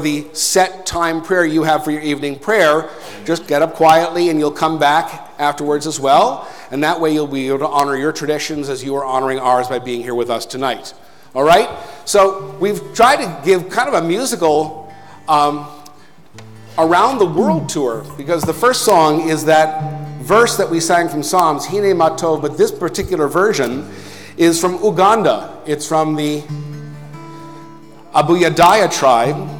the set time prayer you have for your evening prayer, just get up quietly and you'll come back afterwards as well. And that way you'll be able to honor your traditions as you are honoring ours by being here with us tonight. All right? So we've tried to give kind of a musical around the world tour, because the first song is that verse that we sang from Psalms, Hine Matov, but this particular version is from Uganda. It's from the Abu Yadaya tribe.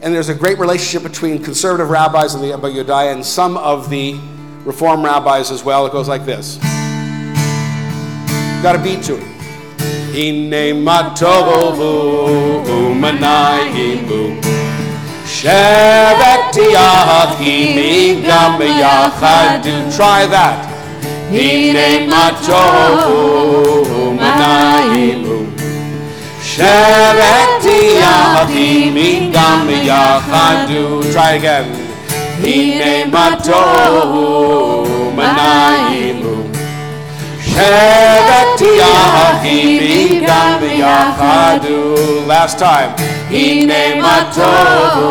And there's a great relationship between conservative rabbis of the Abu Yadaya and some of the Reform rabbis as well. It goes like this. Got a beat to it. Hine matovu umanayimu shevet yachim gam yachadu. Try that. Hine matovu umanayimu shevet yachim gam yachadu. Try again. Hine matovu umanayimu shevet yachim gam yachadu. Last time. Hine matovu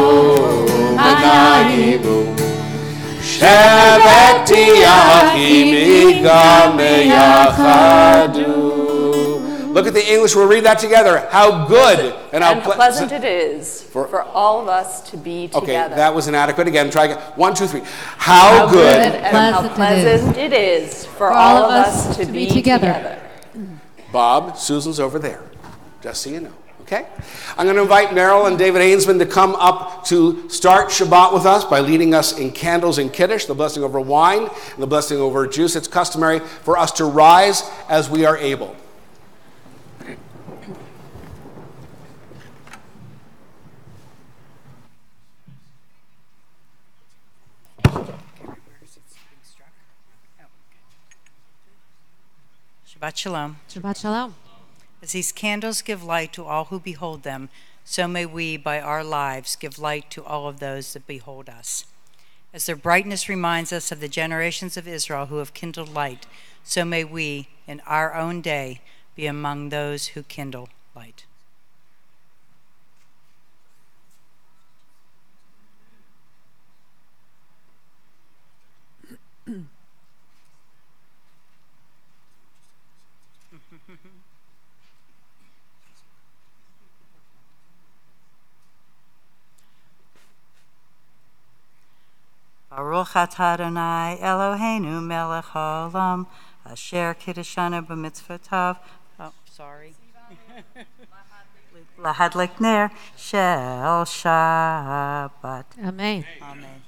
umanayimu shevet yachim gam yachadu. Look at the English. We'll read that together. How good and how pleasant it is for all of us to be together. Okay, that was inadequate. Again, try again. 1, 2, 3. How good and how pleasant it is for all of us to be together. Bob, Susan's over there, just so you know. Okay? I'm going to invite Meryl and David Ainsman to come up to start Shabbat with us by leading us in candles and Kiddush, the blessing over wine and the blessing over juice. It's customary for us to rise as we are able. Shabbat Shalom. Shabbat Shalom. As these candles give light to all who behold them, so may we, by our lives, give light to all of those that behold us. As their brightness reminds us of the generations of Israel who have kindled light, so may we, in our own day, be among those who kindle light. Baruch atah Adonai Eloheinu melech haolam asher kiddushanu b'mitzvotav. Oh, sorry. Lahadlik ner shel Shabbat. Amen. Amen.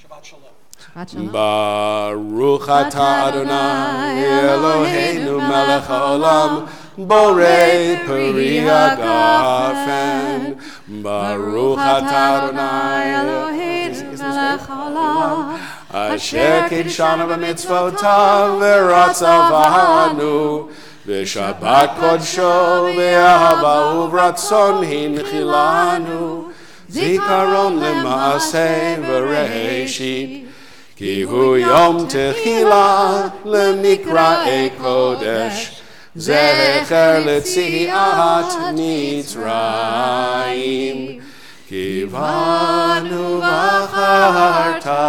Shabbat Shalom. Baruch atah Adonai Eloheinu melech haolam borei peri hagafen. Baruch atah Adonai Eloheinu melech haolam asher kiddushanu b'mitzvotav v'ratzavanu v'shabbat kodsho v'ahava uvratzon hinchilanu zikaron l'maaseh v'reishit Ki hu yom techila lemikra kodesh zecher letziat Mitzrayim Ki vanu v'acharta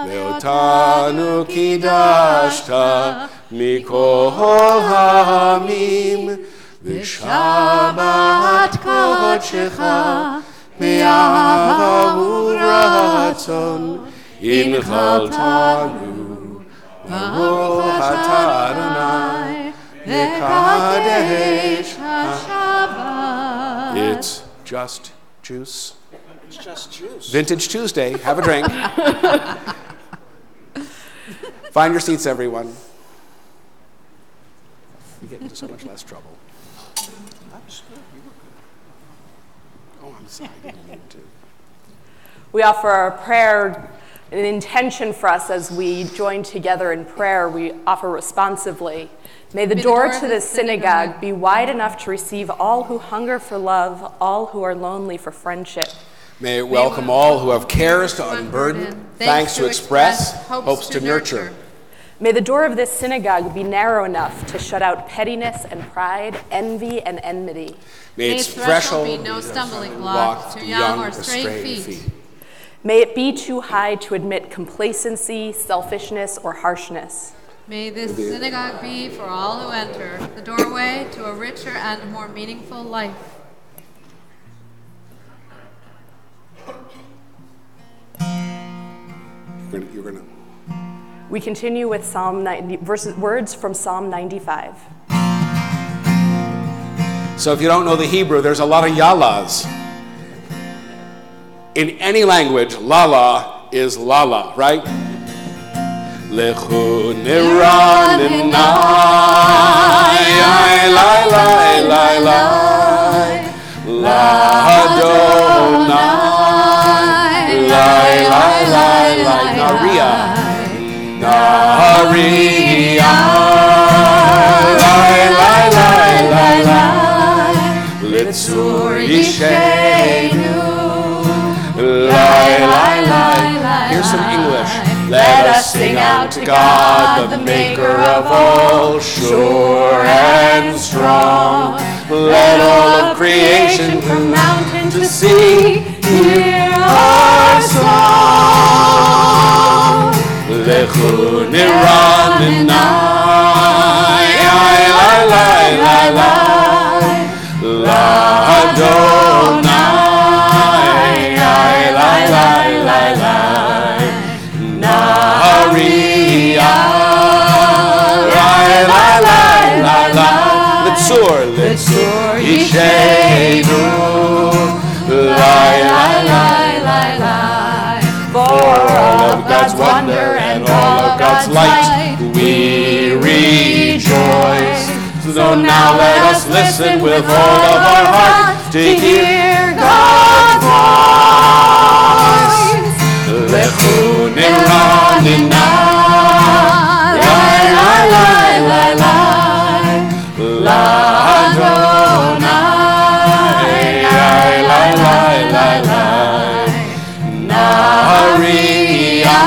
ve'otanu kidashta mikol ha'amim v'shabbat kodshecha ve'ahava uratzon Inchaltanu, Baruch atah Adonai, Mekadesh HaShabbat. It's just juice. It's just juice. Vintage Tuesday. Have a drink. Find your seats, everyone. You get into so much less trouble. That's good. You were good. Oh, I'm sorry. I didn't mean to. We offer our prayer, an intention for us as we join together in prayer. We offer responsively. May the door to the synagogue be wide enough to receive all who hunger for love, all who are lonely for friendship. May it welcome all who have cares to unburden, thanks to express, hopes to nurture. May the door of this synagogue be narrow enough to shut out pettiness and pride, envy and enmity. May its threshold be no stumbling block to young or stray feet. May it be too high to admit complacency, selfishness, or harshness. May this synagogue be, for all who enter, the doorway to a richer and more meaningful life. You're gonna. We continue with Psalm 90, words from Psalm 95. So if you don't know the Hebrew, there's a lot of yalas. In any language, lala is lala, right? Lechu nira ninai, lai lai lai lai, Adonai, lai lai lai lai, naria, naria, lai lai lai lai lai, litzur yishenu, lai lai lai. Here's some English. Let us sing out to God, the maker of all, sure and strong. Let all of creation from mountain to sea hear our song. Lechu nira ninai, lai lai lai lai, Adonai, lai lai lai lai, naria, lai lai lai lai lai, litzur yishenu, lai lai lai lai lai. For all of God's wonder and all of God's light, we rejoice. So now let us listen with all of our heart to hear God's voice. Lechu nira ninai, lai lai lai lai lai, Adonai, lai lai lai lai lai, naria,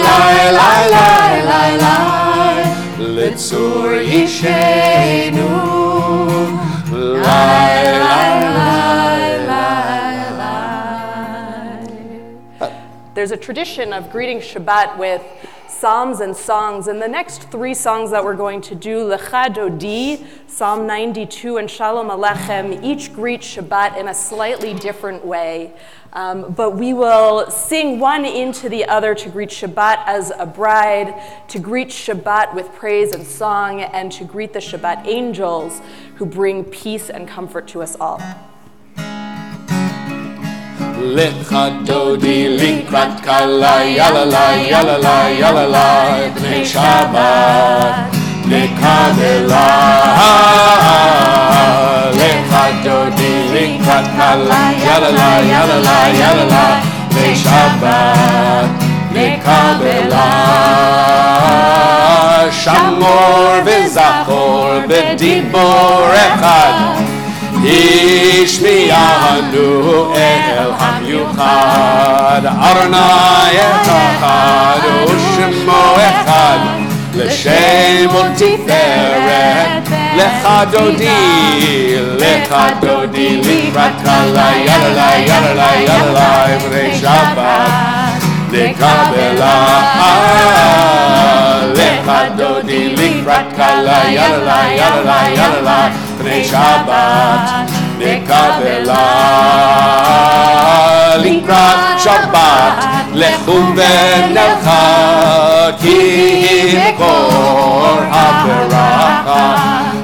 lai lai lai lai lai, litzur yishenu, lai lai lai lai lai. There's a tradition of greeting Shabbat with psalms and songs, and the next three songs that we're going to do, Lecha Dodi, Psalm 92, and Shalom Aleichem, each greet Shabbat in a slightly different way. But we will sing one into the other to greet Shabbat as a bride, to greet Shabbat with praise and song, and to greet the Shabbat angels who bring peace and comfort to us all. Lecha Dodi likrat kala, yalala, yalala, yalala, bnei Shabbat, nekabela. Lecha Dodi likrat kala, yalala, yalala, yalala, bnei Shabbat, nekabela. Shamor v'zachor b'dibor echad, Ishmiyanu el hamyuchad, Adonai echad, u'shemo echad, l'shem u'tiferet, lecha dodi, likrat kala, yalala, yalala, yalala, b'nei Shabbat, nekabela. Lecha dodi, likrat kala, yalala, yalala, yalala, b'nei Shabbat, nekabela. Likrat Shabbat, lechu v'nelcha, ki hikor haberacha,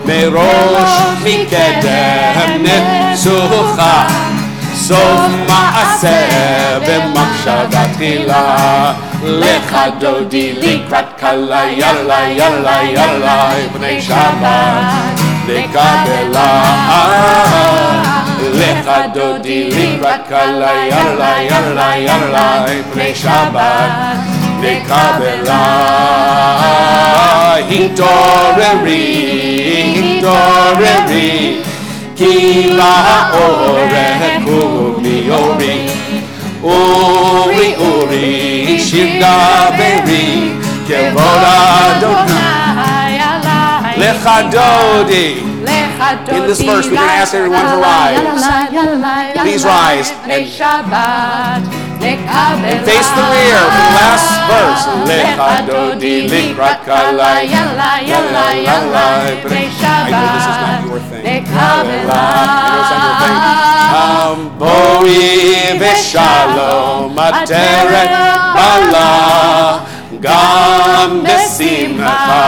merosh mikedem netzucha, sof ma'aseh v'machshavat tchila. Lecha dodi, likrat kala, yalala, yalala, yalala, b'nei Shabbat, nekabela. Lecha dodi, likrat kala, yalala, yalala, yalala, b'nei Shabbat, nekabela. Hitoreri, hitoreri, ki ba'oreh kumi Uri, Uri, Uri, Shivga Beri, Kevod Adonai, Lechadodi. In this verse, we're going to ask everyone to rise. Please rise and face the rear for the last verse. Lechadodi, Likrat Kalai, Yalla, Yalla, Yalla. I know this is not your thing. I know it's not your thing. Boi v'shalom ateret bala gam besimcha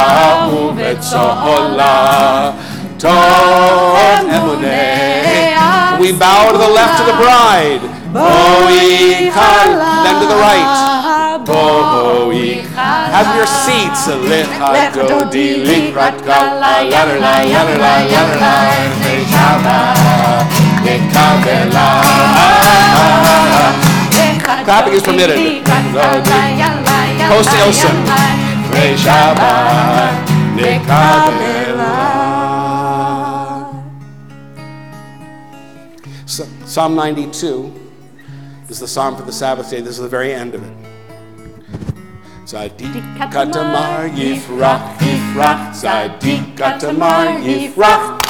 uvetzola tov emuneh. We bow to the left of the bride. Boi kal, then to the right. Boi. Have your seats. Lechadodi likrat kala yadala yadala yadala Shabbat. Clapping is permitted. Post Ilson. Psalm 92 is the psalm for the Sabbath day. This is the very end of it. Zadik katamar yifrach yifrach. Zadik katamar yifrach.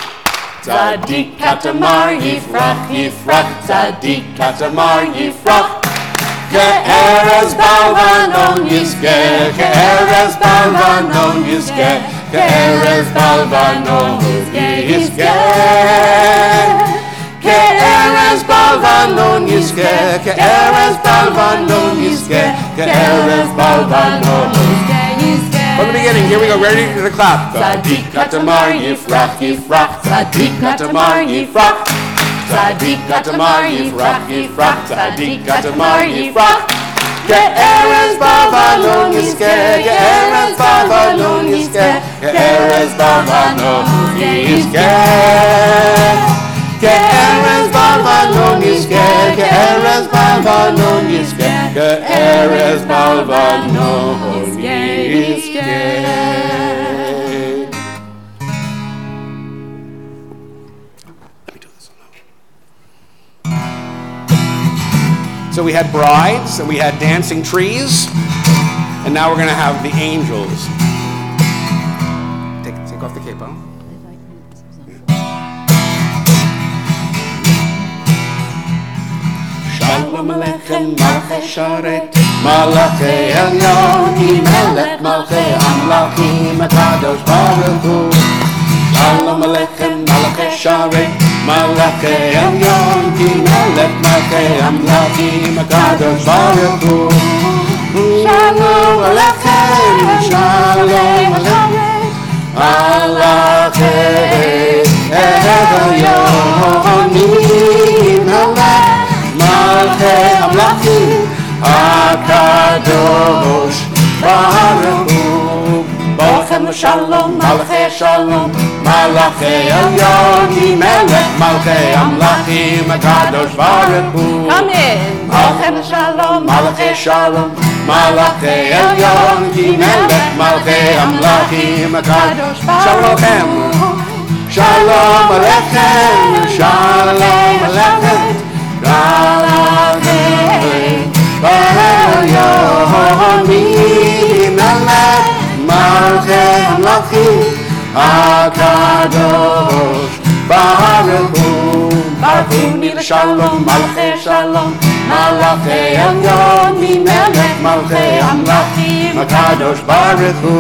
Zadik katamar yifrach yifrach. Zadik katamar yifrach. Ke'erez balvanon yizkeh. Ke'erez balvanon yizkeh. Ke'erez balvanon yizkeh. Ke'erez balvanon yizkeh. Ke'erez balvanon yizkeh. Ke'erez balvanon yizkeh. From the beginning, here we go, ready to clap. Zadik katamar yifrach yifrach. Zadik katamar yifrach. Zadik katamar yifrach yifrach. Zadik katamar yifrach. Ke'erez balvanon yizkeh. Ke'erez balvanon yizkeh. Ke'erez balvanon yizkeh. Ke'erez balvanon yizkeh. Ke'erez balvanon yizkeh. Ke'erez balvanon yizkeh. So we had brides, and we had dancing trees, and now we're going to have the angels. Take off the capo. Shalom Aleichem, Malchei Sharet, Malachei Elyon, Melech Malchei Amlachim, Kadosh Baruch Hu. Shalom Aleichem, Malchei Sharet, Malachei Elyon, Melech Malchei Amlachim, Kadosh Baruch Hu. Shalom Aleichem, Shalom Aleichem, Malachei Elyon, Melech Malchei Amlachim, HaKadosh Baruch Hu. Bochem Shalom, Malchei Shalom, Malachei Elyon, Melech Malchei Amlachim, HaKadosh Baruch Hu. Come in. Bochem Shalom, Malchei Shalom, Malachei Elyon, Melech Malchei Amlachim, HaKadosh Baruch Hu. Shalom Aleichem, Shalom Aleichem. Malchei Amlachim, HaKadosh Baruch Hu. Baruch Hu Shalom, Malchei Shalom, Malachei Elyon, Melech Malchei Amlachim, HaKadosh Baruch Hu.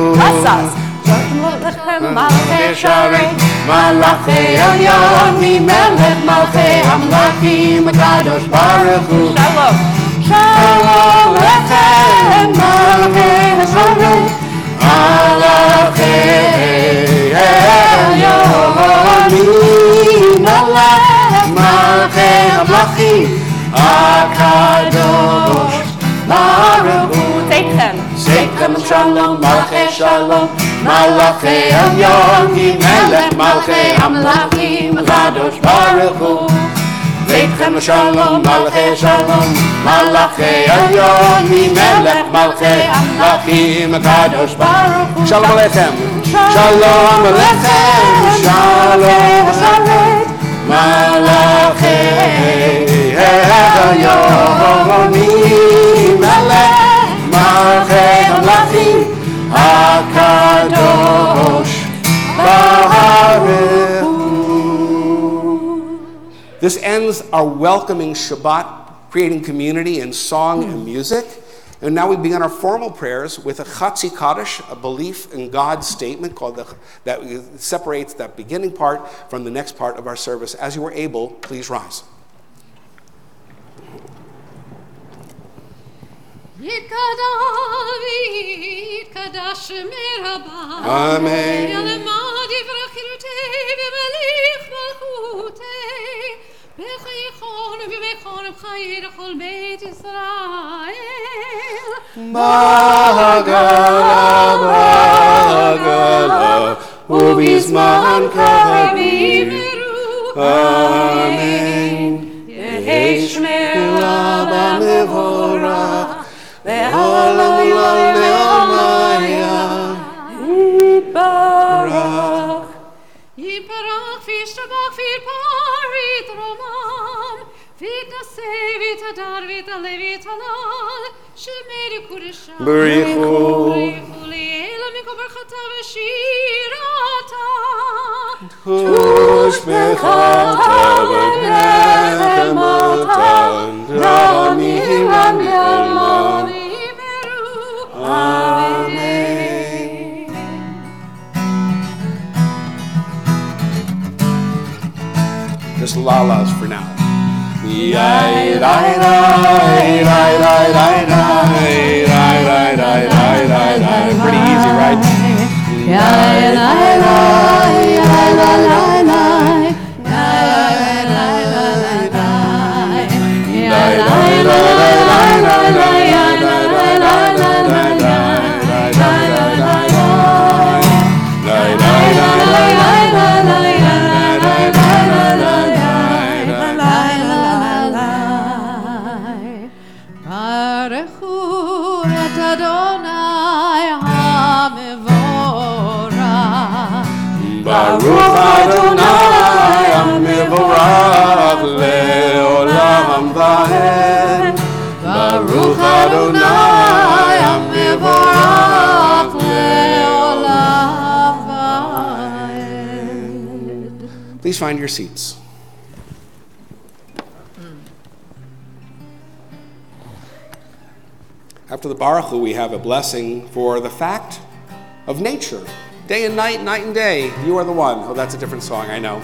Malchei Sharet, Malachei Elyon, Melech Malchei Amlachim, HaKadosh Baruch Hu. Shalom. Shalom Aleichem, Malchei Sharet, Malachei Elyon, Melech Malchei Amlachim, HaKadosh Baruch Hu. Take them. Seichem Shalom, Malchei Shalom, Malachei Elyon, Melech Malchei Amlachim, HaKadosh Baruch Hu. Seichem Shalom, Malchei Shalom, Malachei Elyon, Melech Malchei Amlachim, HaKadosh Baruch Hu. Shalom Aleichem, Shalom Aleichem, Shalom Aleichem, Malachei Yoni Melech Malchei Hamlachim HaKadosh Baruch. This ends our welcoming Shabbat, creating community in song and music. And now we begin our formal prayers with a Chatzi Kaddish, a belief in God's statement that separates that beginning part from the next part of our service. As you are able, please rise. Amen. Magala, ubizman kavim. Amen. Yeheshmer Abba mevorach, le'olam le'omaya. Yiparach. Yiparach v'yishtabach v'yirparit romam, v'yitnaseh v'yitadar v'yitaleh v'yitalal, shemeri kudesha. B'richu. B'richu li'ela mikol barchata v'shirata. Tush bechata v'nechemata, damim v'olam. Amen. Just lalas for now. Pretty easy, right? Baruch Adonai HaMevorach le'olam va'ed. Baruch Adonai HaMevorach le'olam va'ed. Please find your seats. After the Baruch Hu, we have a blessing for the fact of nature. Day and night, night and day, you are the one. Oh, that's a different song, I know.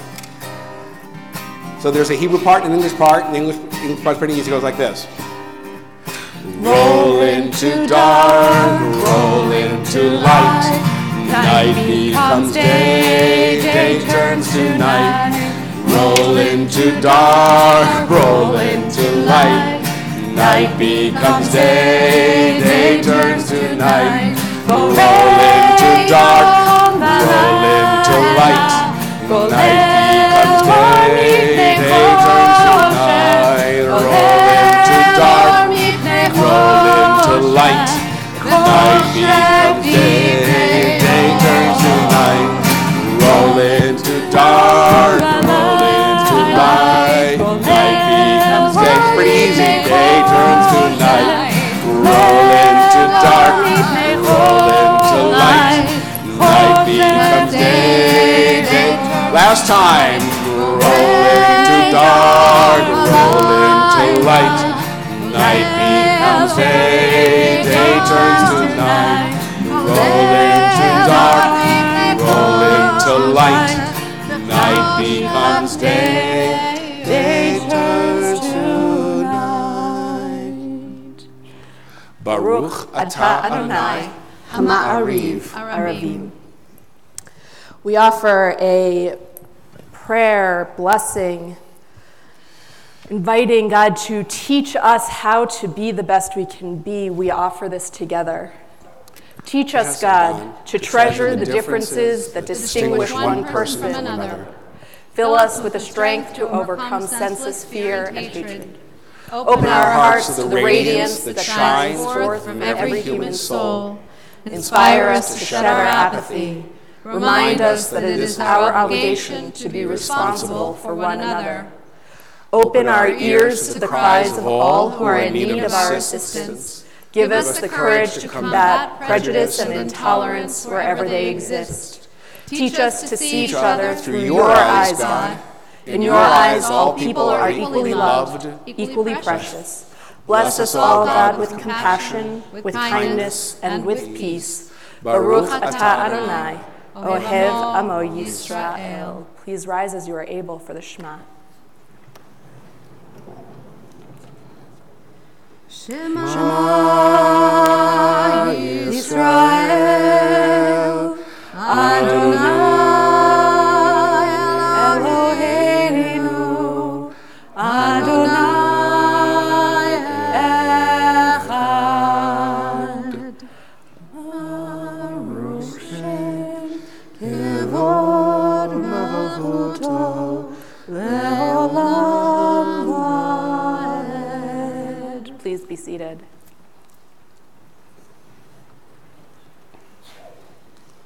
So there's a Hebrew part and an English part, and the English part's pretty easy. It goes like this. Roll into dark, roll into light. Night becomes day, day turns to night. Roll into dark, roll into light. Night becomes day, day turns to night. Roll into dark, roll into light. Night becomes day, day turns to night. Roll into dark, roll into light. Night becomes day, day turns to night. Roll into dark, roll into light. Night becomes day. It's pretty easy. Day turns to night. Roll into dark, roll into light. Night becomes day, day. Last time. Roll into dark, roll into light. Night becomes day, day turns to night. Roll into dark, roll into light. Night becomes day, day turns to night. Baruch atah Adonai Ha'ma'ariv. We offer a prayer, blessing, inviting God to teach us how to be the best we can be. We offer this together. Teach us, God, to treasure the differences that distinguish one person from another. Fill us with the strength to overcome senseless fear and hatred. Open our hearts to the radiance that shines forth from every human soul. Inspire us to shed our apathy. Remind us that it is our obligation to be responsible for one another. Open our ears to the cries of all who are in need of our assistance. Give us the courage to combat prejudice and intolerance wherever they exist. Teach us to see each other through your eyes, God. In your eyes, all people are equally loved, equally precious. Bless us all, God, with compassion, with kindness, and with peace. Baruch atah Adonai, Ohev Amo Yisrael. Please rise as you are able for the Shema. Shema Yisrael, Adonai Eloheinu, Adonai Echad. Baruch Shem Kevod Malchuto Le'olam Vaed. Please be seated.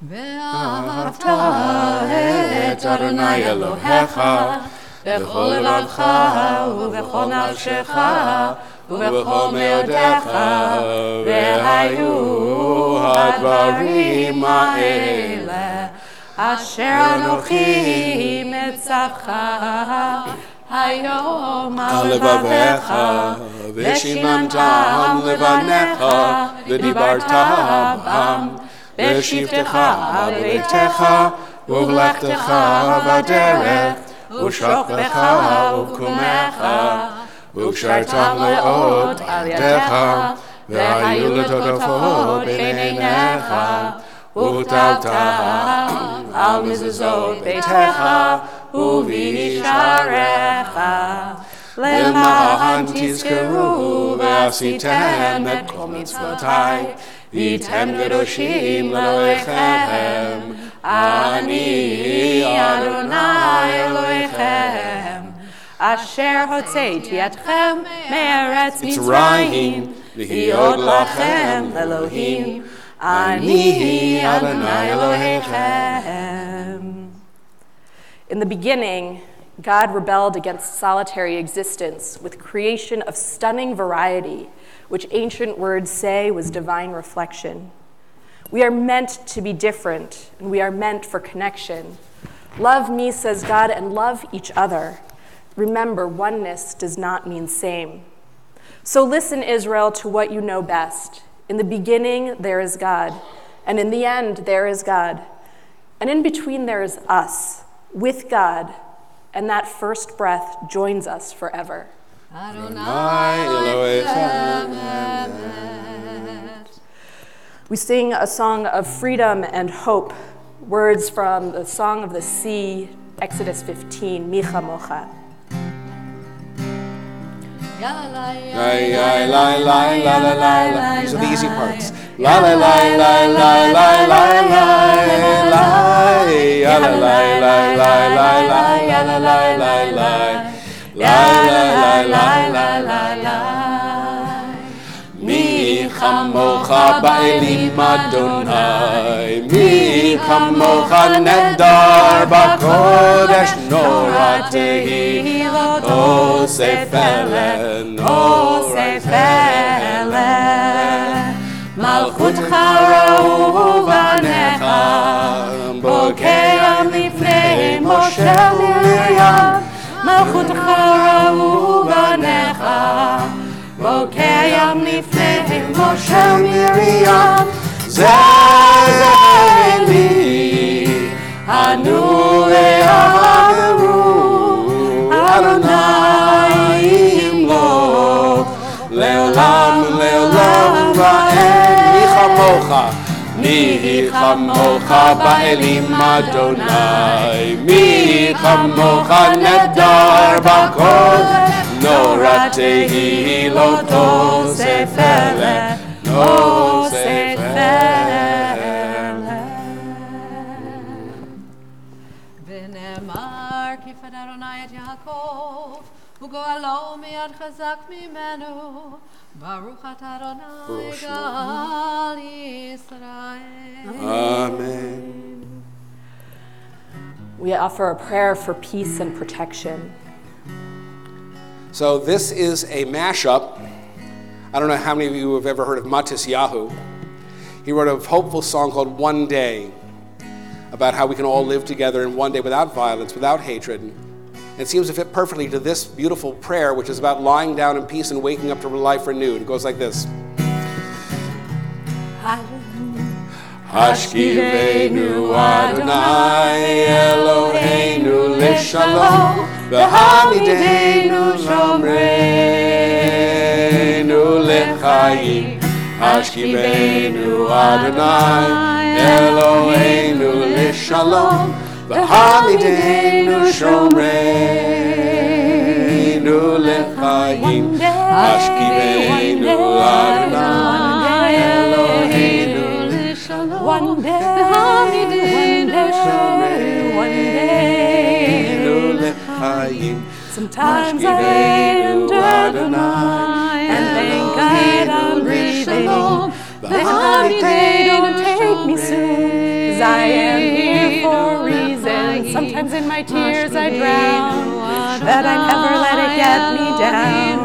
ואהבת את אדוני אלוהיך בכל לבבך ובכל נפשך ובכל מאודיך, והיו הדברים האלה אשר אנוכי מצווך היום על לבביך, ושיננתם לבניך ודיברת בם בשבתך בביתך ובלכתך בדרך ושוכבך ובקומך, וקשרתם לאות על ידך, והיו לטוטפות בין עיניך, וטלת על מזוזות ביתך ובשעריך, למען תזכרו ועשיתם את כל מצוותיי, והייתם קדושים לאלוהיכם, אני אדוני אלוהיכם, אשר הוצאתי אתכם מארץ מצרים, להיות לכם אלוהים, אני אדוני אלוהיכם. In the beginning, God rebelled against solitary existence with creation of stunning variety, which ancient words say was divine reflection. We are meant to be different, and we are meant for connection. Love me, says God, and love each other. Remember, oneness does not mean same. So listen, Israel, to what you know best. In the beginning, there is God, and in the end, there is God. And in between, there is us, with God, and that first breath joins us forever. We sing a song of freedom and hope, words from the Song of the Sea, Exodus 15, Mi Chamocha. These are the easy parts. La la la la la la la la la la la la la la la la la. Mi chamocha ba'elim Adonai, mi chamocha nedar b'kodesh nora tehi, osef elen, osef elen. Malchutcha ra'u banecha, bokeyam lifnei Moshe Miriam, malchutcha ra'u banecha, bokeyam lifnei Moshe Miriam, zeh anu le'aharu, Adonai imlo, le'olam le'olam va'ed. Mi chamocha ba'elim Adonai, mi chamocha nedar b'kodesh nora tehi, lo tosef eleh, tosef eleh. ונאמר כי פן אדוני את יעקב וגואלו מיד חזק ממנו, Baruch atah Adonai Gal Yisrael. Amen. We offer a prayer for peace and protection. So this is a mashup. I don't know how many of you have ever heard of Matisyahu. He wrote a hopeful song called One Day, about how we can all live together in one day without violence, without hatred. And it seems to fit perfectly to this beautiful prayer, which is about lying down in peace and waking up to life renewed. It goes like this. Hashkivenu Adonai Eloheinu Lishalom V'hamidenu Shomreinu L'chaim. Hashkivenu Adonai Eloheinu Lishalom V'hamidenu Shomreinu L'chaim. Hashkivenu Adonai Eloheinu one day, sometimes I lay under the night and thank God I'm breathing. The holiday don't take me soon, 'cause I am here for a reason. Sometimes in my tears I drown, but I never let it get me down.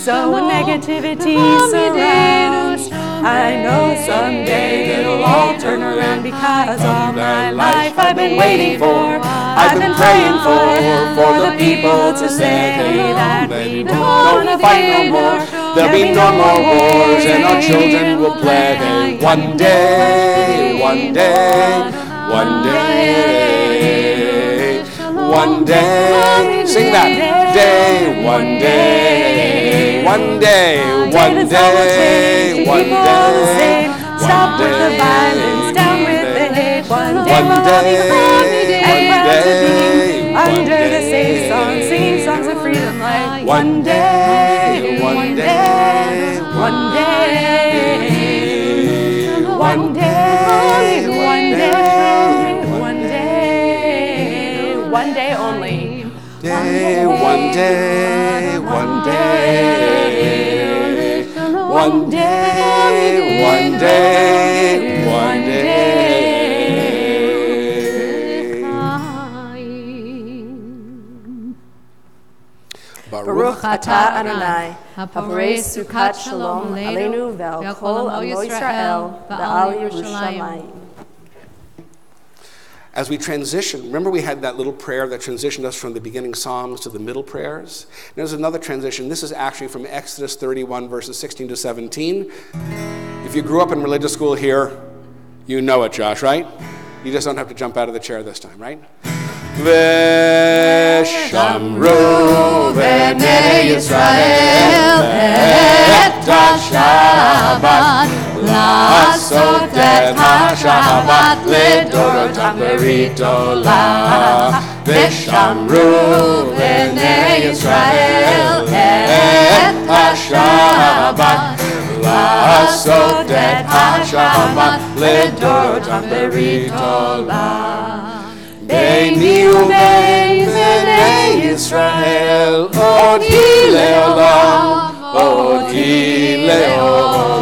So when negativity surrounds, I know someday it'll all turn around, because all my life I've been waiting for, I've been praying for the people to say that we don't fight no more, there'll be no more wars, and our children will play. One day, one day, one day, one day, sing that, day, one day, one day, one day, one day, stop with the violence, down with the hate. One day we'll all be proud and proud to be under the same song, singing songs of freedom like one day, one day, one day, one day, one day, one day, one day only. Day, one day, one day, one day, one day, one day. Baruch atah Adonai, haporei sukat shalom aleinu ve'al kol amo Yisrael ve'al Yerushalayim. As we transition, remember we had that little prayer that transitioned us from the beginning Psalms to the middle prayers? There's another transition. This is actually from Exodus 31, verses 16 to 17. If you grew up in religious school here, you know it, Josh, right? You just don't have to jump out of the chair this time, right? V'shamru b'nei Yisrael et ha-Shabbat לעשות את השבת לדורותם ברית עולם. ושמרו בני ישראל את השבת לעשות את השבת לדורותם ברית עולם. ביני ובין בני ישראל עוד היא לעולם, עוד היא לעולם.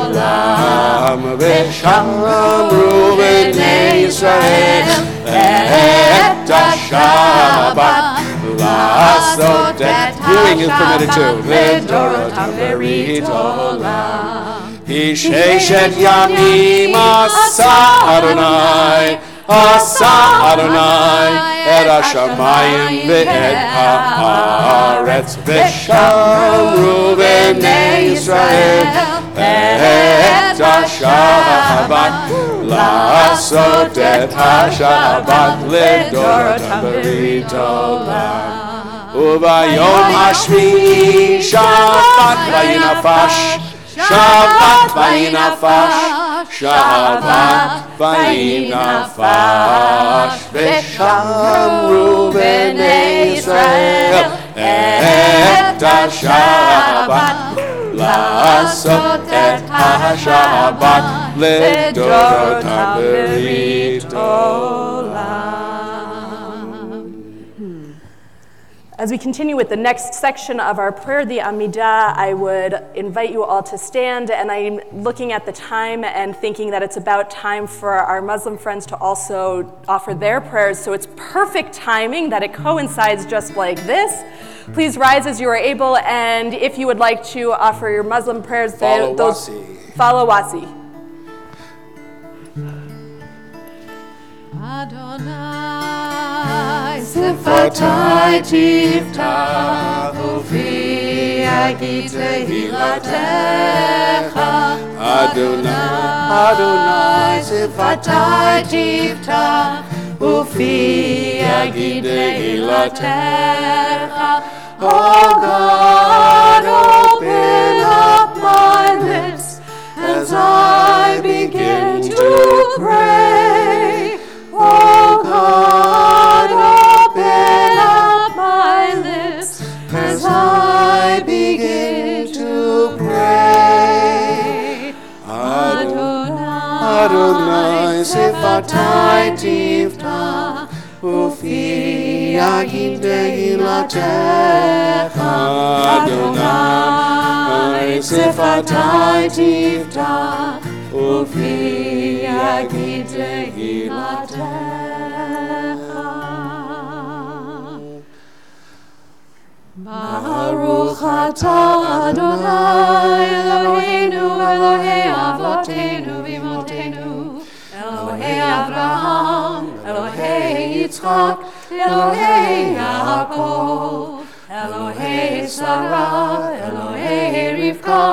ושמרו בני ישראל את השבת לעשות את השבת לדורותם ברית עולם. כי ששת ימים עשה אדוני, עשה אדוני את השמיים ואת הארץ. ושמרו בני ישראל את השבת לעשות את השבת לדורותם ברית עולם. וביום השביעי שבת וינפש, שבת וינפש, שבת וינפש. ושמרו בני ישראל את השבת לעשות את השבת לדורותם ברית עולם. As we continue with the next section of our prayer, the Amidah, I would invite you all to stand, and I'm looking at the time and thinking that it's about time for our Muslim friends to also offer their prayers, so it's perfect timing that it coincides just like this. Please rise as you are able, and if you would like to offer your Muslim prayers, Follow Wasi. Adonai, Sifatai Tiftach, Ufi Agi Tehilatecha. Adonai, Sifatai Tiftach, Ufi Agi Tehilatecha. Oh God, open up my lips as I begin to pray. Oh God, open up my lips as I begin to pray. Adonai, Sifatai Tiftach, Ufi Agim Tehilatecha. Adonai, Sifatai Tiftach, Ufi Agim Tehilatecha. Baruch atah Adonai Eloheinu Elohei Avotenu v'imotenu Elohei Avraham Elohei Yitzchak Elohei Yaakov Elohei Sarah Elohei Rivka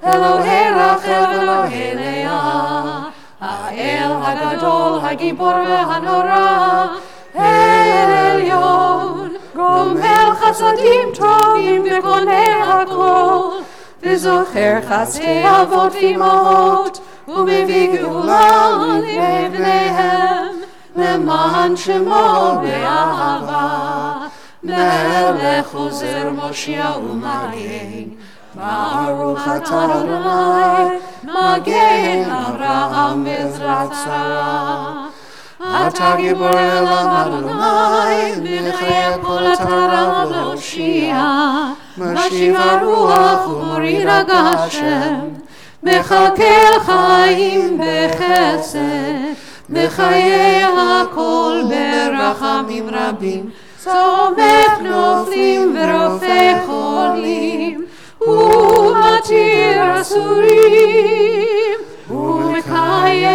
Elohei Rachel Elohei Leah Ha'el Hagadol Hagibor V'hanora El Elyon Gomel Chasadim Tovim V'konei Hakol V'zocher Chasei Avot V'imahot U'mevii Geula Livneihem Leman Shemo Be'ahava Melech Ozer Moshia U'Magen Baruch atah Adonai Magen Avraham V'ezrat Sarah Ata Gibor Elam Adonai Mechayel Kol Atarav Lehoshia Mashiv HaRuach U'morid HaGashem Mechakel Chaim Bechesed Mechayeh HaKol Berachamim Rabim Somech Noflim V'rofei Cholim U'matir Asurim U'mekayem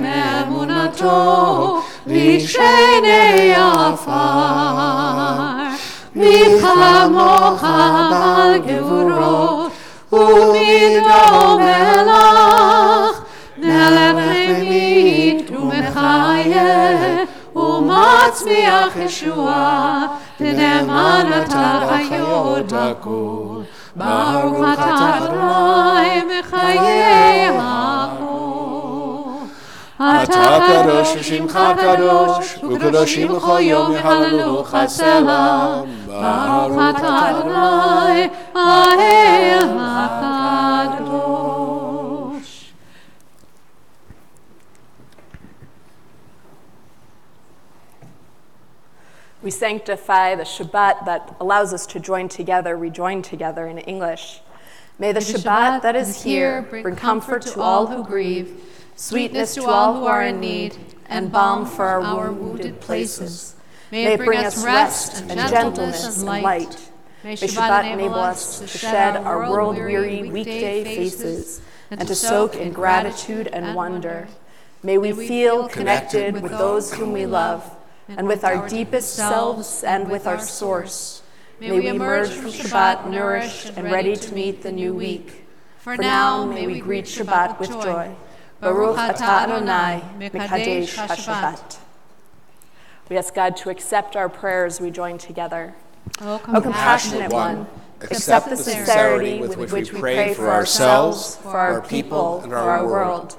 Emunato Lishenei Afar Michamocha B'gevurot U'midom Melach Melech Memit U'mechayeh U'matzmiach Yeshua V'ne'eman Atar Hayot HaKol Baruch atah Adonai Mechayeh HaKol Atah Kadosh V'Shimcha Kadosh U'Kadoshim L'cho Yom Yehallelu Chaselam Baruch atah Adonai Ha'el HaKadosh. We sanctify the Shabbat that allows us to join together, rejoin together in English. May the Shabbat that is here bring comfort to all who grieve, sweetness to all who are in need, and balm for our wounded places. May it bring us rest and gentleness and light. May Shabbat enable us to shed our world-weary weekday faces and to soak in gratitude and wonder. May we feel connected with those whom we love, and with our deepest selves and with our source. May we emerge from Shabbat nourished and ready to meet the new week. For now, may we greet Shabbat with joy. Baruch atah Adonai, Mekadesh HaShabbat. We ask God to accept our prayers we join together. O compassionate one, accept the sincerity with which we pray for ourselves, for our people, and for our world.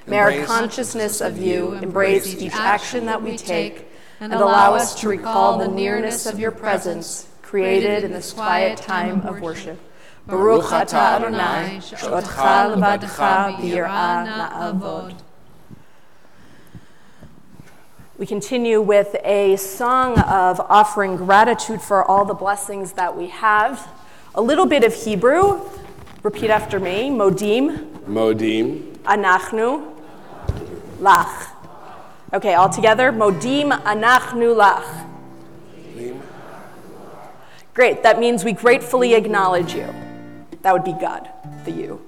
May our consciousness of you embrace each action that we take, and allow us to recall the nearness of your presence created in this quiet time of worship. Baruch atah Adonai, she'otcha levadcha b'yirah na'avod. We continue with a song of offering gratitude for all the blessings that we have. A little bit of Hebrew. Repeat after me. Modim. Modim. Anachnu. Lach. Okay, all together. Modim anachnu lach. Great, that means we gratefully acknowledge you. That would be God, the you.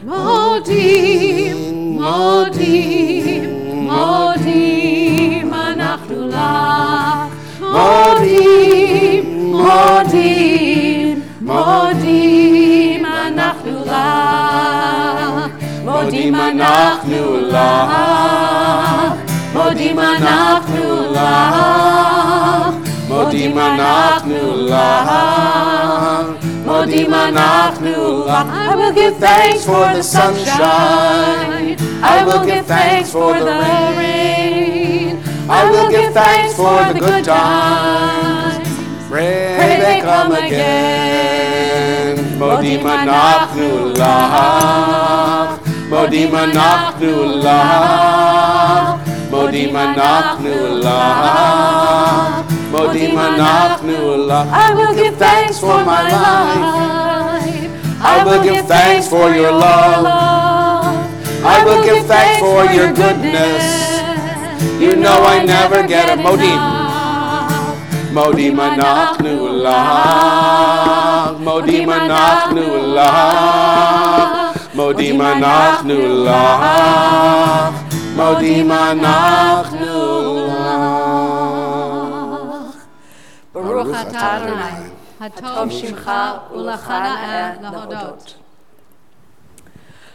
Modim, modim, modim, anachnu lach. Modim, modim, modim, anachnu lach. Modim anachnu lach. Modim anachnu lach. Modim anachnu lach. Modim anachnu lach. I will give thanks for the sunshine. I will give thanks for the rain. I will give thanks for the good times. Pray they come again. Modim anachnu lach. Modim anachnu lach. Modim anachnu lach. Modim anachnu lach. I will give thanks for my life. I will give thanks for your love. I will give thanks for your goodness. You know I never get it. Modim. Modim anachnu lach. Modim anachnu lach. Modim anachnu lach. Modim anachnu lach. Baruch atah Adonai, hatov shimcha ulachana lahodot.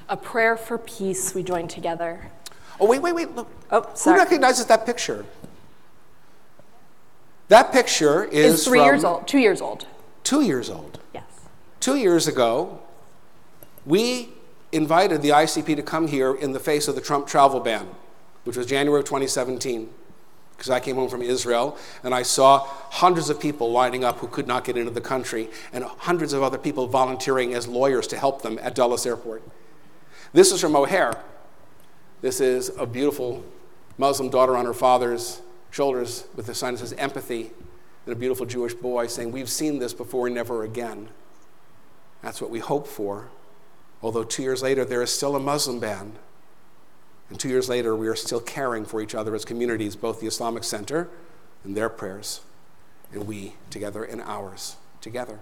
A prayer for peace we join together. Oh, wait, look. Oh, Who sorry. recognizes that picture? That picture is It's 3 years old, 2 years old. 2 years old. Yes. 2 years ago, we invited the ICP to come here in the face of the Trump travel ban, which was January of 2017, because I came home from Israel and I saw hundreds of people lining up who could not get into the country and hundreds of other people volunteering as lawyers to help them at Dulles Airport. This is from O'Hare. This is a beautiful Muslim daughter on her father's shoulders with a sign that says empathy, and a beautiful Jewish boy saying, we've seen this before, never again. That's what we hope for. Although 2 years later, there is still a Muslim ban. And 2 years later, we are still caring for each other as communities, both the Islamic Center and their prayers, and we together in ours together.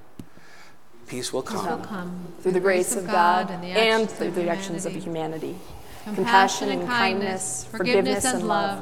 Peace will come. Through the grace of God and through the actions of humanity. Compassion and kindness, forgiveness and love,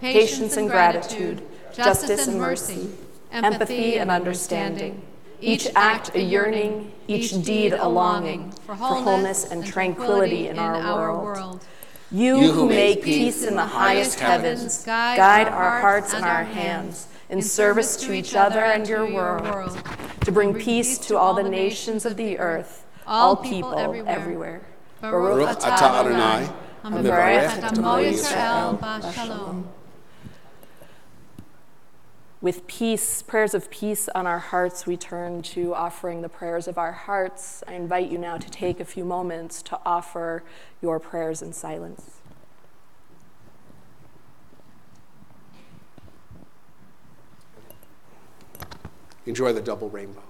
patience and gratitude, justice and mercy, empathy and understanding. Each act a yearning, each deed a longing for wholeness and tranquility in our world. You who make peace in the highest heavens, guide our hearts and our hands in service to each other and your world, to bring peace to all the nations of the earth, all people everywhere. Baruch atah Adonai, Mevarech et Amo Yisrael b'shalom. With peace, prayers of peace on our hearts, we turn to offering the prayers of our hearts. I invite you now to take a few moments to offer your prayers in silence. Enjoy the double rainbow.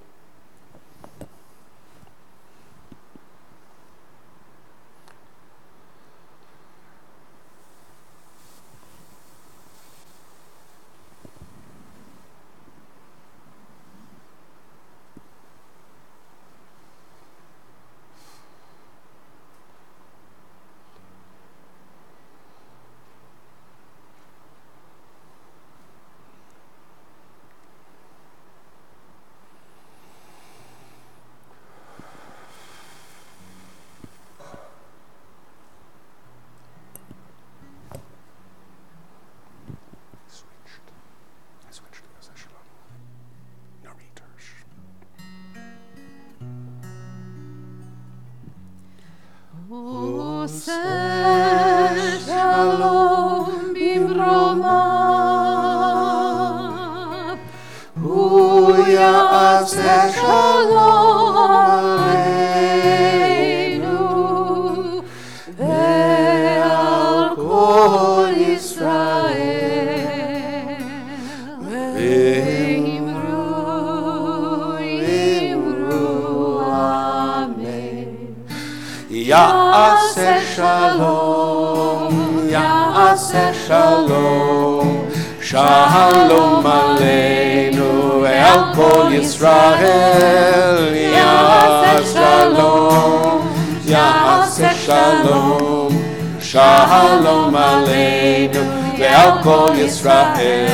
Shalom bimroma, Hu ya'aseh shalom Ya'aseh shalom, Ya'aseh shalom, Shalom aleinu ve'al kol Yisrael. Ya'aseh shalom, Ya'aseh shalom, Shalom aleinu ve'al kol Yisrael.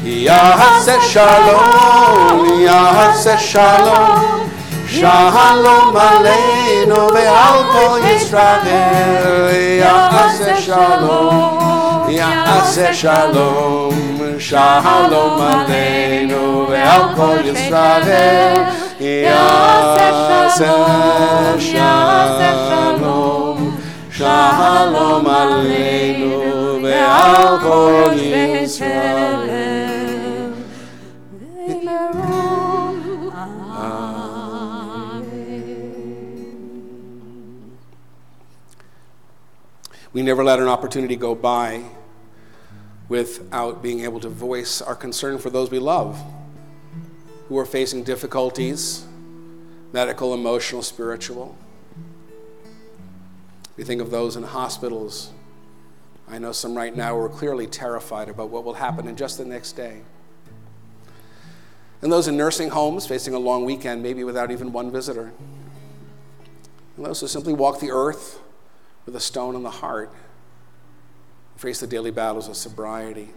Ya'aseh shalom, Ya'aseh shalom, Shalom aleinu ve'al kol Yisrael. Ya'aseh shalom, Ya'aseh shalom, Shalom aleinu ve'al kol Yisrael. Ya'aseh shalom, Shalom aleinu ve'al kol Yisrael. We never let an opportunity go by without being able to voice our concern for those we love who are facing difficulties, medical, emotional, spiritual. We think of those in hospitals. I know some right now who are clearly terrified about what will happen in just the next day. And those in nursing homes facing a long weekend, maybe without even one visitor. And those who simply walk the earth with a stone in the heart, face the daily battles of sobriety.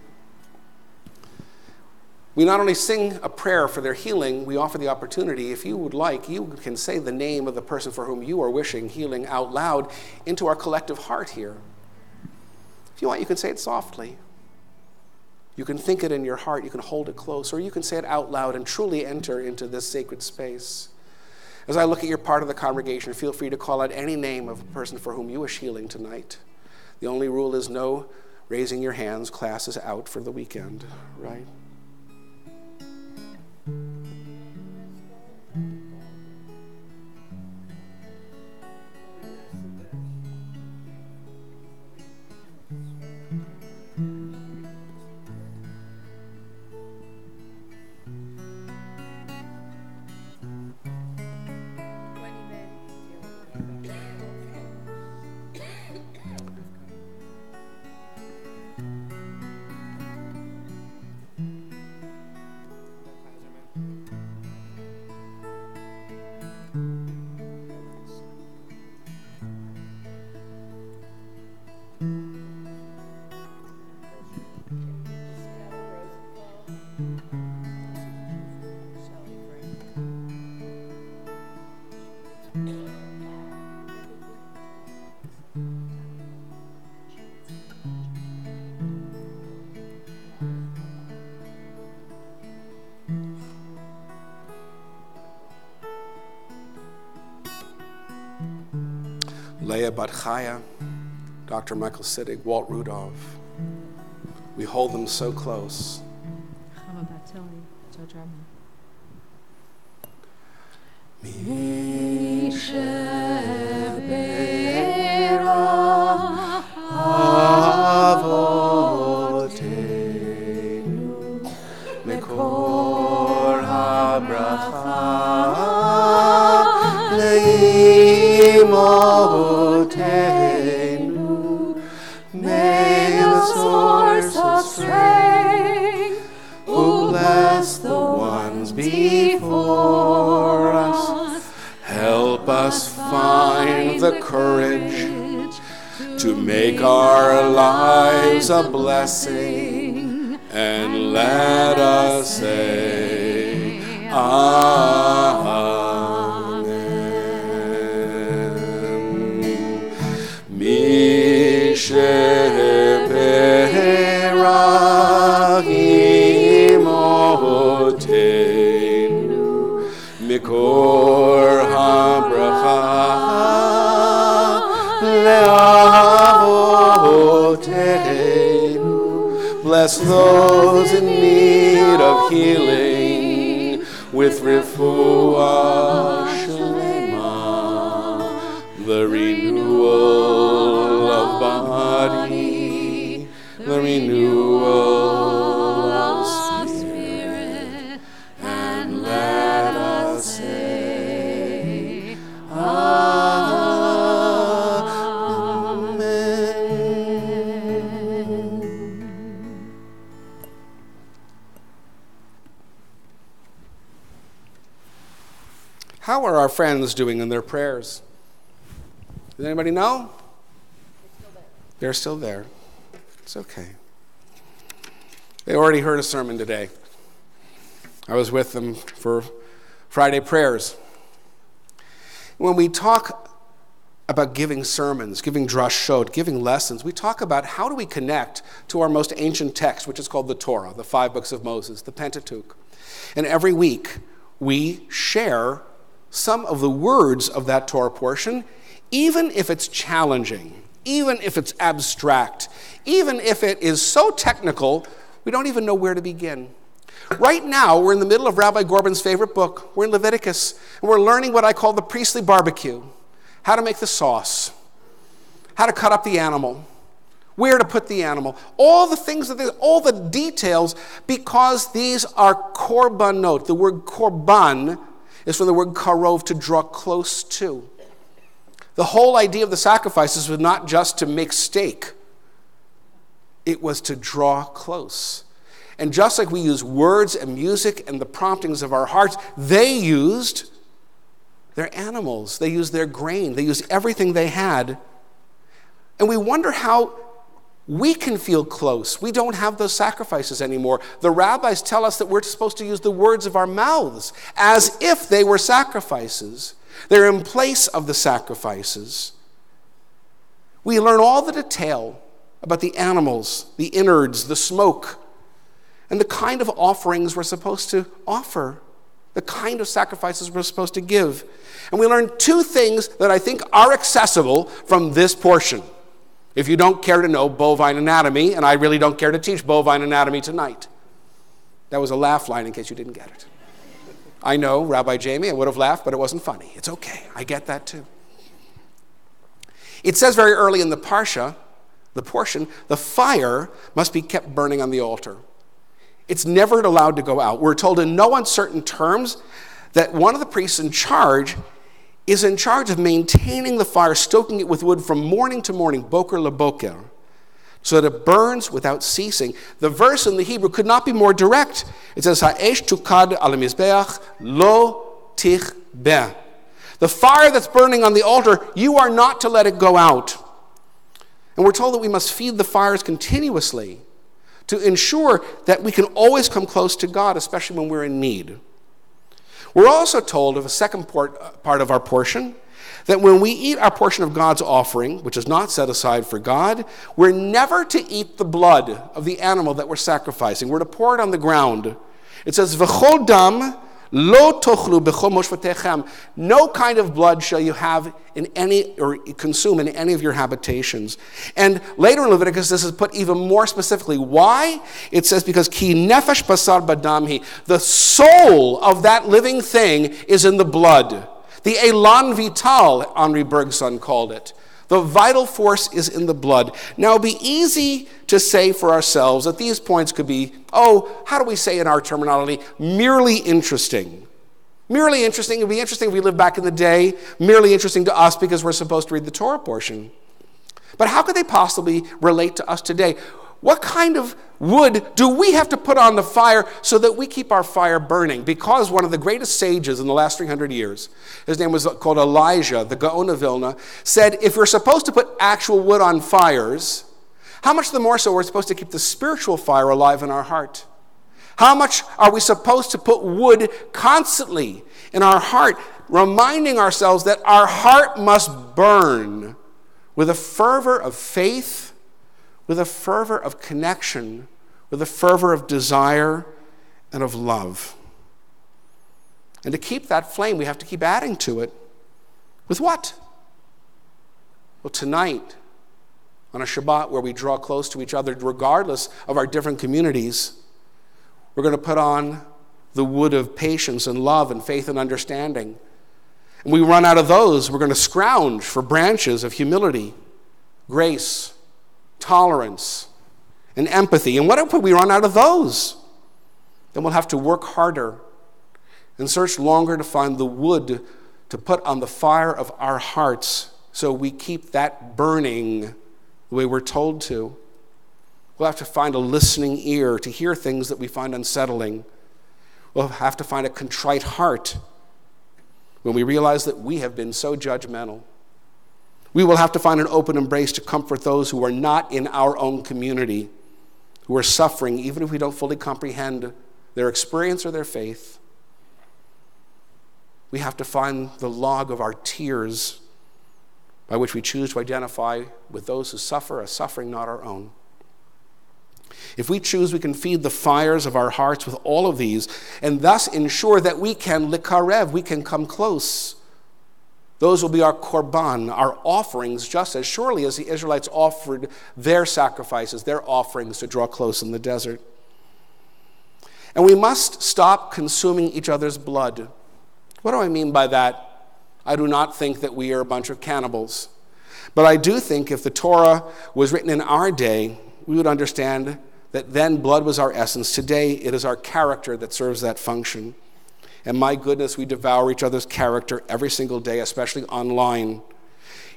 We not only sing a prayer for their healing, we offer the opportunity, if you would like, you can say the name of the person for whom you are wishing healing out loud into our collective heart here. If you want, you can say it softly. You can think it in your heart, you can hold it close, or you can say it out loud and truly enter into this sacred space. As I look at your part of the congregation, feel free to call out any name of a person for whom you wish healing tonight. The only rule is no raising your hands. Class is out for the weekend, right? Leah Batchaya, Dr. Michael Siddig, Walt Rudolph. We hold them so close. Mekor habracha leimotenu, may the source of strength, who bless the ones before us, help us find the courage to make our lives a blessing, and let us say Amen. Misheperahimotenu mikor habracha leavotenu. Bless those in need of healing with refuah shlema, the renewal of body, the renewal of spirit, and let us say Amen. are our friends doing in their prayers? Does anybody know? They're still there. It's okay. They already heard a sermon today. I was with them for Friday prayers. When we talk about giving sermons, giving drashot, giving lessons, we talk about how do we connect to our most ancient text, which is called the Torah, the 5 books of Moses, the Pentateuch. And every week, we share some of the words of that Torah portion, even if it's challenging, even if it's abstract, even if it is so technical, we don't even know where to begin. Right now, we're in the middle of Rabbi Gorbin's favorite book. We're in Leviticus, and we're learning what I call the priestly barbecue. How to make the sauce, how to cut up the animal, where to put the animal, all the things, all the details, because these are korbanot. The word korban is from the word karov, to draw close to. The whole idea of the sacrifices was not just to make steak. It was to draw close. And just like we use words and music and the promptings of our hearts, they used their animals, they used their grain, they used everything they had. And we wonder how we can feel close. We don't have those sacrifices anymore. The rabbis tell us that we're supposed to use the words of our mouths as if they were sacrifices. They're in place of the sacrifices. We learn all the detail about the animals, the innards, the smoke, and the kind of offerings we're supposed to offer, the kind of sacrifices we're supposed to give. And we learn 2 things that I think are accessible from this portion. If you don't care to know bovine anatomy, and I really don't care to teach bovine anatomy tonight. That was a laugh line in case you didn't get it. I know, Rabbi Jamie, I would have laughed, but it wasn't funny. It's okay. I get that too. It says very early in the parsha, the portion, the fire must be kept burning on the altar. It's never allowed to go out. We're told in no uncertain terms that one of the priests in charge is in charge of maintaining the fire, stoking it with wood from morning to morning, boker leboker, so that it burns without ceasing. The verse in the Hebrew could not be more direct. It says, Ha'esh tukad al mizbeach lo tichbeh. The fire that's burning on the altar, you are not to let it go out. And we're told that we must feed the fires continuously to ensure that we can always come close to God, especially when we're in need. We're also told of a second part of our portion, that when we eat our portion of God's offering, which is not set aside for God, we're never to eat the blood of the animal that we're sacrificing. We're to pour it on the ground. It says, V'chol dam lo tochlu b'chol moshvatechem. No kind of blood shall you have in any, or consume in any of your habitations. And later in Leviticus, this is put even more specifically. Why? It says, because ki nefesh basar badamhi. The soul of that living thing is in the blood. The elan vital, Henri Bergson called it. The vital force is in the blood. Now, it would be easy to say for ourselves that these points could be, how do we say in our terminology, merely interesting. Merely interesting. It would be interesting if we lived back in the day. Merely interesting to us because we're supposed to read the Torah portion. But how could they possibly relate to us today? What kind of wood do we have to put on the fire so that we keep our fire burning? Because one of the greatest sages in the last 300 years, his name was called Elijah, the Gaon of Vilna, said, if we're supposed to put actual wood on fires, how much the more so we're supposed to keep the spiritual fire alive in our heart? How much are we supposed to put wood constantly in our heart, reminding ourselves that our heart must burn with a fervor of faith, with a fervor of connection, with a fervor of desire and of love. And to keep that flame, we have to keep adding to it. With what? Well, tonight, on a Shabbat where we draw close to each other, regardless of our different communities, we're going to put on the wood of patience and love and faith and understanding. And we run out of those, we're going to scrounge for branches of humility, grace, tolerance, and empathy. And what if we run out of those? Then we'll have to work harder and search longer to find the wood to put on the fire of our hearts so we keep that burning the way we're told to. We'll have to find a listening ear to hear things that we find unsettling. We'll have to find a contrite heart. when we realize that we have been so judgmental. We will have to find an open embrace to comfort those who are not in our own community, who are suffering, even if we don't fully comprehend their experience or their faith. We have to find the log of our tears by which we choose to identify with those who suffer a suffering not our own. If we choose, we can feed the fires of our hearts with all of these and thus ensure that we can likarev, we can come close. Those will be our korban, our offerings, just as surely as the Israelites offered their sacrifices, their offerings to draw close in the desert. And we must stop consuming each other's blood. What do I mean by that? I do not think that we are a bunch of cannibals. But I do think if the Torah was written in our day, we would understand that then blood was our essence. Today, it is our character that serves that function. And my goodness, we devour each other's character every single day, especially online.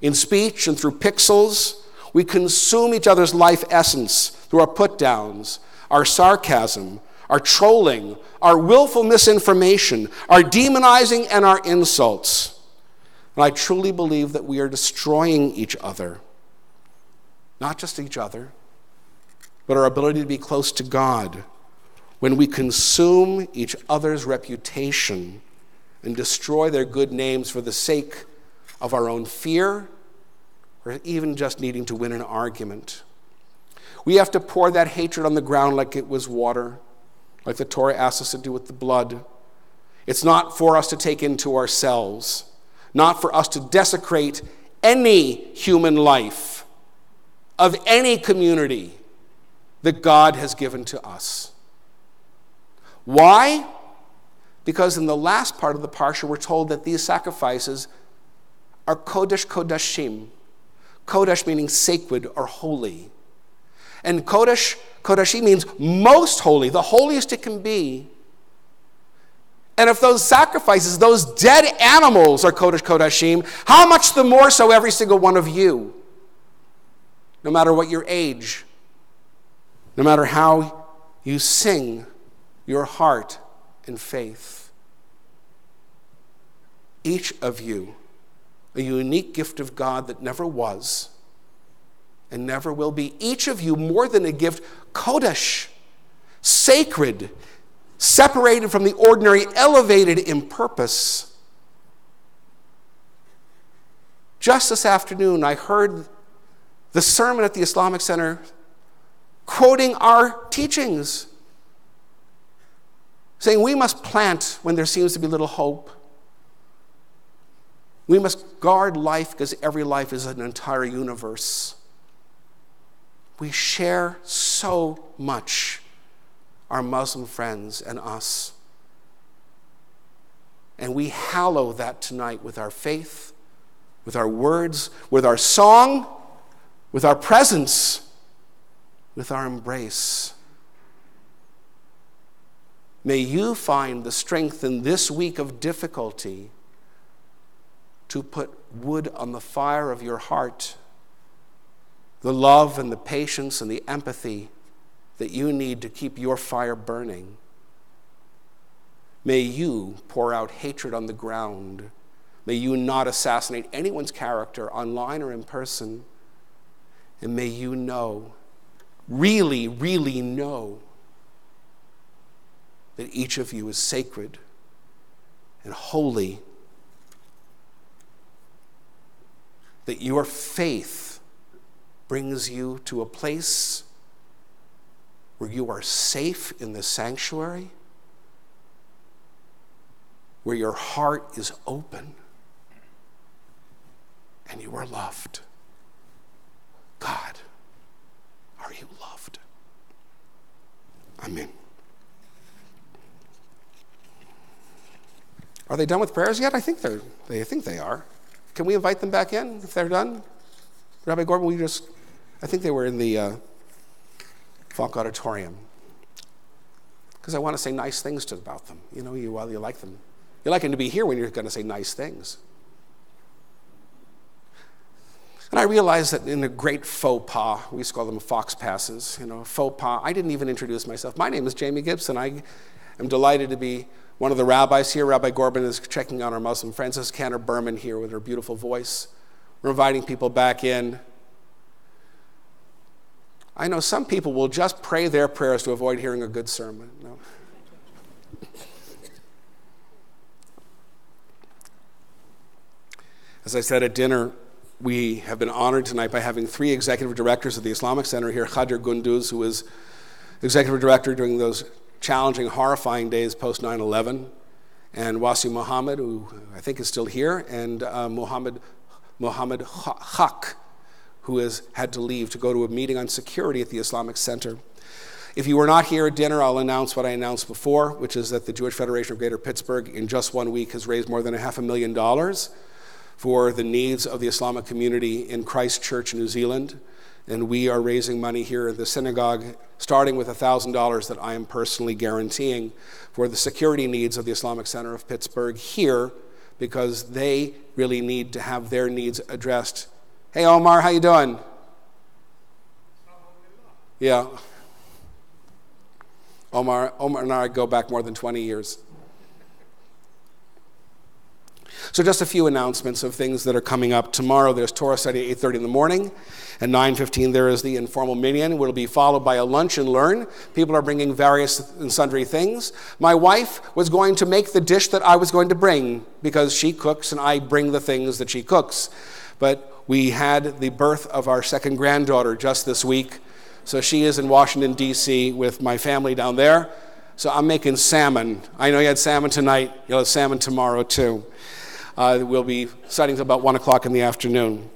In speech and through pixels, we consume each other's life essence through our put-downs, our sarcasm, our trolling, our willful misinformation, our demonizing, and our insults. And I truly believe that we are destroying each other. Not just each other, but our ability to be close to God when we consume each other's reputation and destroy their good names for the sake of our own fear or even just needing to win an argument. We have to pour that hatred on the ground like it was water, like the Torah asks us to do with the blood. It's not for us to take into ourselves, not for us to desecrate any human life of any community that God has given to us. Why? Because in the last part of the parsha, we're told that these sacrifices are kodesh kodashim. Kodesh meaning sacred or holy. And kodashim means most holy, the holiest it can be. And if those sacrifices, those dead animals are kodesh kodashim, how much the more so every single one of you? No matter what your age, no matter how you sing your heart and faith. Each of you, a unique gift of God that never was and never will be. Each of you more than a gift, kodesh, sacred, separated from the ordinary, elevated in purpose. Just this afternoon, I heard the sermon at the Islamic Center quoting our teachings, saying we must plant when there seems to be little hope. We must guard life because every life is an entire universe. We share so much, our Muslim friends and us. And we hallow that tonight with our faith, with our words, with our song, with our presence, with our embrace. May you find the strength in this week of difficulty to put wood on the fire of your heart, the love and the patience and the empathy that you need to keep your fire burning. May you pour out hatred on the ground. May you not assassinate anyone's character online or in person. And may you know, really, really know, that each of you is sacred and holy, that your faith brings you to a place where you are safe in the sanctuary, where your heart is open and you are loved. God, are you loved? Amen. Are they done with prayers yet? I think they are. Can we invite them back in if they're done? Rabbi Gordon, I think they were in the Falk Auditorium. Because I want to say nice things about them. You like them. You like them to be here when you're going to say nice things. And I realized that in a great faux pas, we used to call them fox passes, faux pas, I didn't even introduce myself. My name is Jamie Gibson. I am delighted to be one of the rabbis here, Rabbi Gorban, is checking on our Muslim friends. This is Cantor Berman here with her beautiful voice. We're inviting people back in. I know some people will just pray their prayers to avoid hearing a good sermon. No. As I said at dinner, we have been honored tonight by having 3 executive directors of the Islamic Center here. Khadir Gunduz, who was executive director during those challenging, horrifying days post 9/11, and Wasi Muhammad, who I think is still here, and Muhammad Haq, who has had to leave to go to a meeting on security at the Islamic Center. If you were not here at dinner, I'll announce what I announced before, which is that the Jewish Federation of Greater Pittsburgh in just 1 week has raised more than $500,000 for the needs of the Islamic community in Christchurch, New Zealand. And we are raising money here at the synagogue, starting with $1,000 that I am personally guaranteeing for the security needs of the Islamic Center of Pittsburgh here, because they really need to have their needs addressed. Hey, Omar, how you doing? Yeah. Omar and I go back more than 20 years. So just a few announcements of things that are coming up. Tomorrow there's Torah study at 8:30 in the morning. At 9:15 there is the informal minyan, which will be followed by a lunch and learn. People are bringing various and sundry things. My wife was going to make the dish that I was going to bring because she cooks and I bring the things that she cooks. But we had the birth of our second granddaughter just this week. So she is in Washington, D.C. with my family down there. So I'm making salmon. I know you had salmon tonight. You'll have salmon tomorrow too. We'll be studying until about 1 o'clock in the afternoon.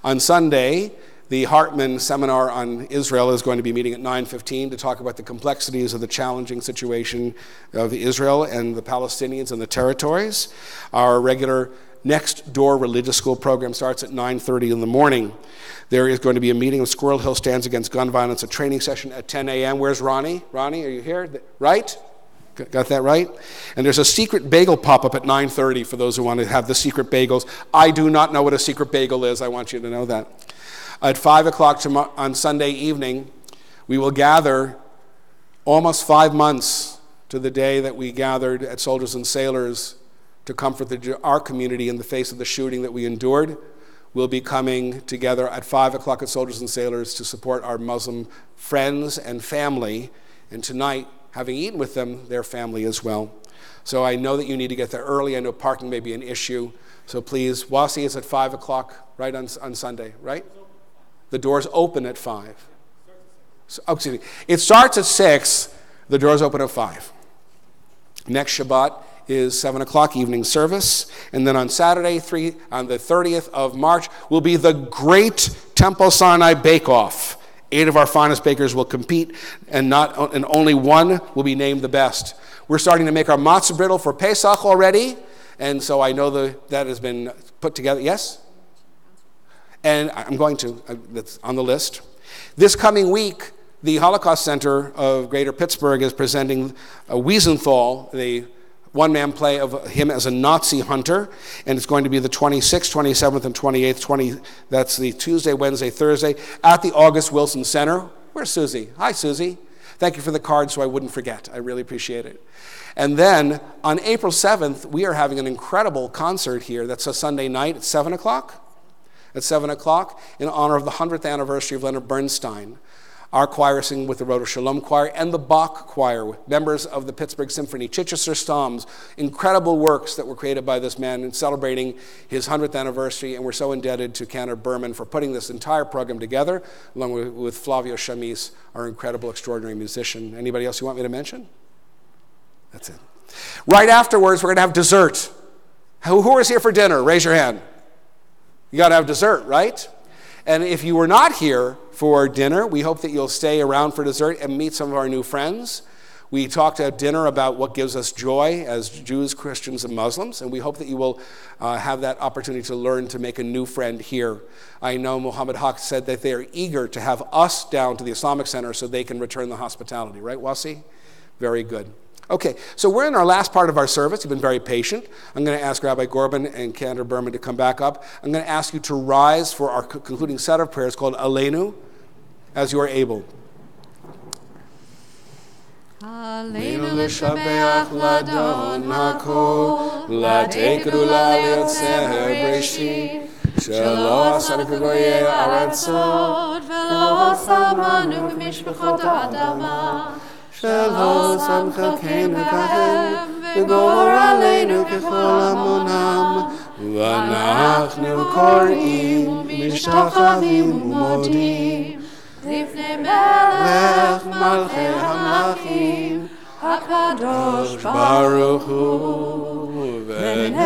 On Sunday, the Hartman Seminar on Israel is going to be meeting at 9:15 to talk about the complexities of the challenging situation of Israel and the Palestinians and the territories. Our regular Next Door Religious School program starts at 9:30 in the morning. There is going to be a meeting of Squirrel Hill Stands Against Gun Violence, a training session at 10 a.m. Where's Ronnie? Ronnie, are you here? Right? Got that right? And there's a secret bagel pop-up at 9:30 for those who want to have the secret bagels. I do not know what a secret bagel is. I want you to know that. At 5 o'clock on Sunday evening, we will gather almost 5 months to the day that we gathered at Soldiers and Sailors to comfort our community in the face of the shooting that we endured. We'll be coming together at 5 o'clock at Soldiers and Sailors to support our Muslim friends and family. And tonight, having eaten with them, their family as well. So I know that you need to get there early. I know parking may be an issue. So please, Wasi is at 5 o'clock, right, on Sunday, right? The doors open at 5. So, excuse me. It starts at 6. The doors open at 5. Next Shabbat is 7 o'clock evening service. And then on Saturday, on the 30th of March, will be the Great Temple Sinai Bake-Off. 8 of our finest bakers will compete, and only one will be named the best. We're starting to make our matzah brittle for Pesach already, and so I know that has been put together. Yes? And I'm going to. That's on the list. This coming week, the Holocaust Center of Greater Pittsburgh is presenting Wiesenthal, the one-man play of him as a Nazi hunter, and it's going to be the 26th, 27th, and 28th. That's the Tuesday, Wednesday, Thursday at the August Wilson Center. Where's Susie? Hi, Susie. Thank you for the card so I wouldn't forget. I really appreciate it. And then on April 7th, we are having an incredible concert here. That's a Sunday night at 7 o'clock. At 7 o'clock in honor of the 100th anniversary of Leonard Bernstein. Our choir singing with the Roto Shalom Choir and the Bach Choir, members of the Pittsburgh Symphony, Chichester Stoms, incredible works that were created by this man in celebrating his 100th anniversary, and we're so indebted to Cantor Berman for putting this entire program together, along with Flavio Chamis, our incredible, extraordinary musician. Anybody else you want me to mention? That's it. Right afterwards, we're going to have dessert. Who is here for dinner? Raise your hand. You got to have dessert, right? And if you were not here for dinner, we hope that you'll stay around for dessert and meet some of our new friends. We talked at dinner about what gives us joy as Jews, Christians, and Muslims, and we hope that you will have that opportunity to learn to make a new friend here. I know Muhammad Haq said that they are eager to have us down to the Islamic Center so they can return the hospitality. Right, Wasi? Very good. Okay, so we're in our last part of our service. You've been very patient. I'm going to ask Rabbi Gorban and Cantor Berman to come back up. I'm going to ask you to rise for our concluding set of prayers called Aleinu, as you are able. עלינו לשבח לאדון הכל, לתת גדולה ליוצר בראשית, שלא עשה לגויי הארצות, ולא שמנו במשפחות האדמה, שלא שם חלקנו כהם, וגורלנו ככל המונם, ואנחנו קוראים ומשתחווים ומודים לפני מלך מלכי המלכים, הקדוש ברוך הוא, ונאמר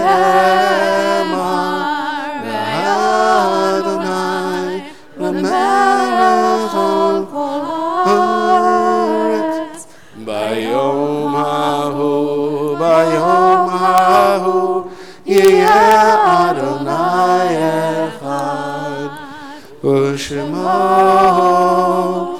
ואדוני למלך על כל הארץ. ביום ההוא יהיה אדוני אחד, ושמו אחד.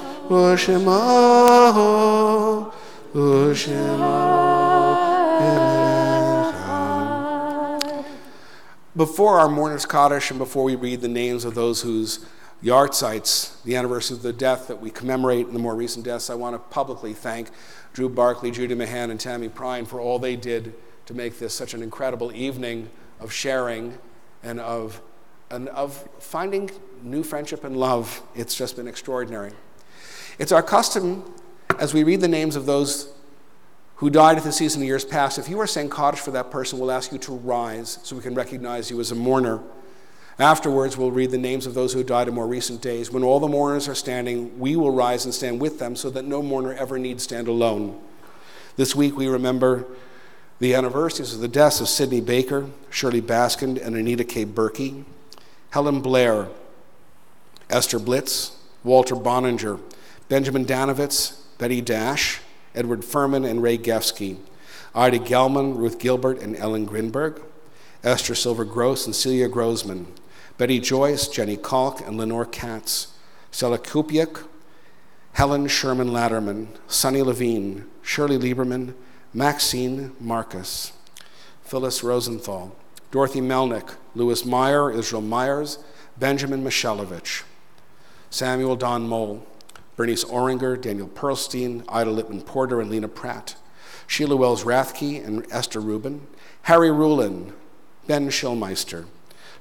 Before our mourner's Kaddish and before we read the names of those whose yahrzeits, the anniversary of the death that we commemorate in the more recent deaths, I want to publicly thank Drew Barkley, Judy Mahan, and Tammy Prine for all they did to make this such an incredible evening of sharing and of finding new friendship and love. It's just been extraordinary. It's our custom, as we read the names of those who died at the season of years past, if you are saying Kaddish for that person, we'll ask you to rise so we can recognize you as a mourner. Afterwards, we'll read the names of those who died in more recent days. When all the mourners are standing, we will rise and stand with them so that no mourner ever need stand alone. This week, we remember the anniversaries of the deaths of Sidney Baker, Shirley Baskin, and Anita K. Berkey, Helen Blair, Esther Blitz, Walter Boninger, Benjamin Danovitz, Betty Dash, Edward Furman, and Ray Gefsky, Ida Gelman, Ruth Gilbert, and Ellen Grinberg, Esther Silver Gross and Celia Grossman, Betty Joyce, Jenny Kalk, and Lenore Katz, Stella Kupiak, Helen Sherman Latterman, Sonny Levine, Shirley Lieberman, Maxine Marcus, Phyllis Rosenthal, Dorothy Melnick, Louis Meyer, Israel Myers, Benjamin Mishelovich, Samuel Don Mole, Bernice Oringer, Daniel Perlstein, Ida Littman Porter, and Lena Pratt, Sheila Wells Rathke and Esther Rubin, Harry Rulin, Ben Schillmeister,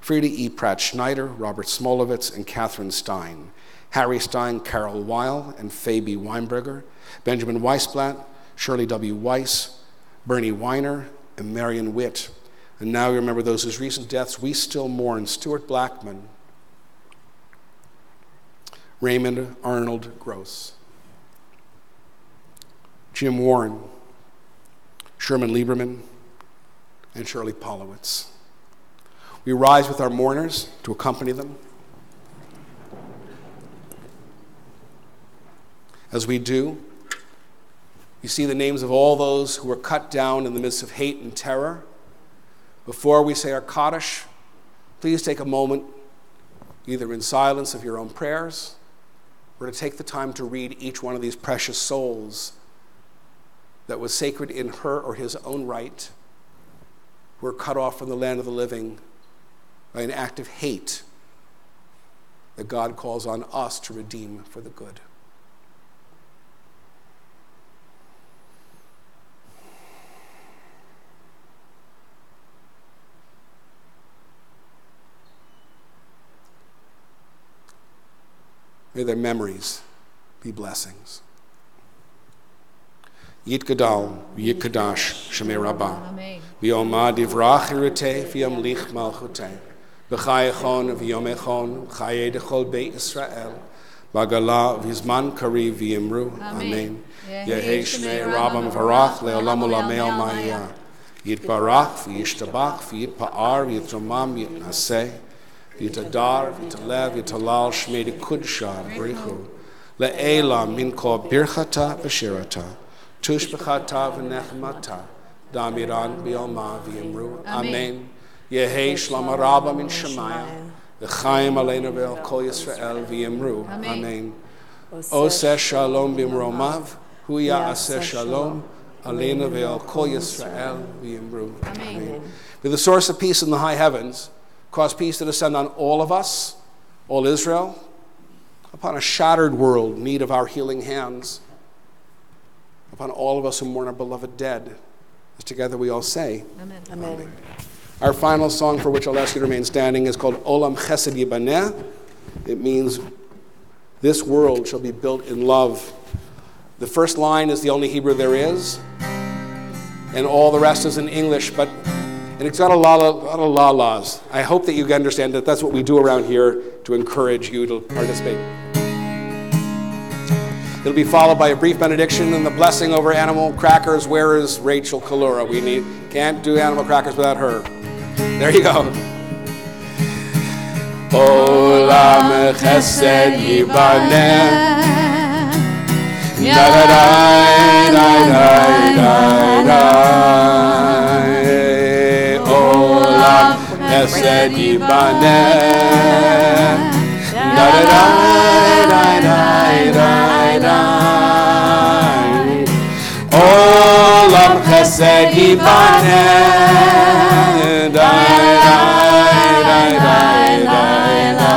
Frida E. Pratt Schneider, Robert Smolovitz, and Catherine Stein, Harry Stein, Carol Weil, and Faye B. Weinberger, Benjamin Weisblatt, Shirley W. Weiss, Bernie Weiner, and Marion Witt. And now we remember those whose recent deaths we still mourn: Stuart Blackman, Raymond Arnold Gross, Jim Warren, Sherman Lieberman, and Shirley Polowitz. We rise with our mourners to accompany them. As we do, you see the names of all those who were cut down in the midst of hate and terror. Before we say our Kaddish, please take a moment, either in silence of your own prayers, or to take the time to read each one of these precious souls that was sacred in her or his own right, who were cut off from the land of the living by an act of hate that God calls on us to redeem for the good. May their memories be blessings. Yitgadal, Yitkadash, Shemei Rabbah, V'yomah divrach iruteh, v'yamlich malchuteh, V'chayechon, v'yomechon, V'chayei dechol beit Yisrael, B'gala, v'yizman kari v'yimru, Amen. Yehei Shemei Rabbah mevarach, le'olam olamei almayah, Yitbarach, v'yishtabach, v'yitpa'ar, v'yitromam, v'yitnaseh, V'yitadar, v'yitalev, v'yitalal, shmei dekudsha, brichu, le'elam min kol birchata v'shirata, tushbechata v'nechmata, damiran b'yomah v'yimru, Amen. Yehei shlama rabba min shemaya, v'chaim aleinu ve'el kol Yisrael v'yimru, Amen. Oseh shalom b'mromav, hu ya'aseh shalom, aleinu ve'el kol Yisrael v'yimru, Amen. Be the source of peace in the high heavens, cause peace to descend on all of us, all Israel, upon a shattered world in need of our healing hands. upon all of us who mourn our beloved dead. As together we all say, Amen. Amen. Our final song, for which I'll ask you to remain standing, is called Olam Chesed Yibaneh. It means this world shall be built in love. The first line is the only Hebrew there is, and all the rest is in English, and it's got a lot of la-las. I hope that you understand that that's what we do around here to encourage you to participate. It'll be followed by a brief benediction and the blessing over animal crackers. Where is Rachel Kalura? Can't do animal crackers without her. There you go. Olam Chesed Yibaneh. Da da da da da da. Olam Chesed Yibaneh. Da da da da da da. Olam Chesed Yibaneh. Da da da da da.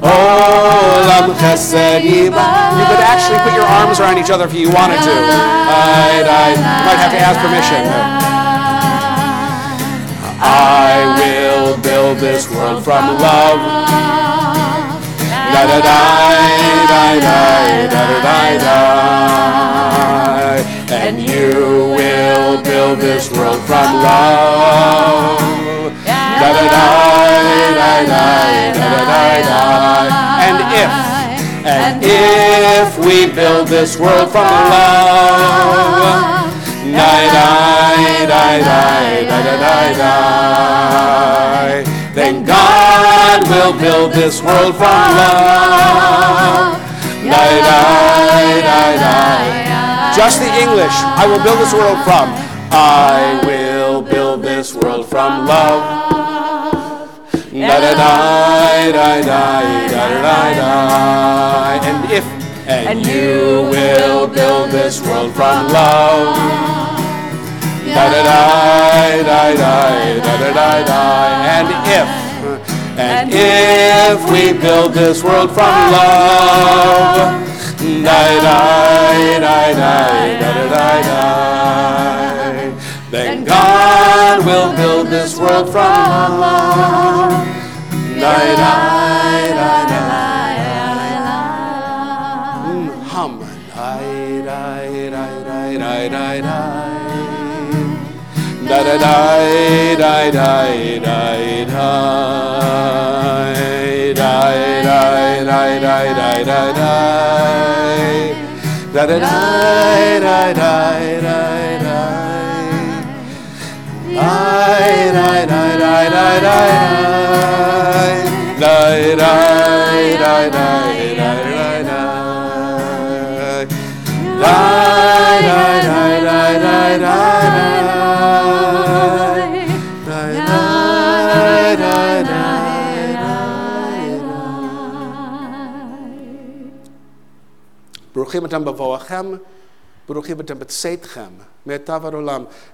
Olam Chesed Yibaneh. You could actually put your arms around each other if you wanted to. You might have to ask permission. I will build this world from love. Da da da da da da da da. And you will build this world from love. Da da da da da da da da. And if we build this world from love. Then God will build this world from love. Just the English. I will build this world from. I will build this world from love. And you will build this world from love. And if we build this world from love, then God will build this world from love.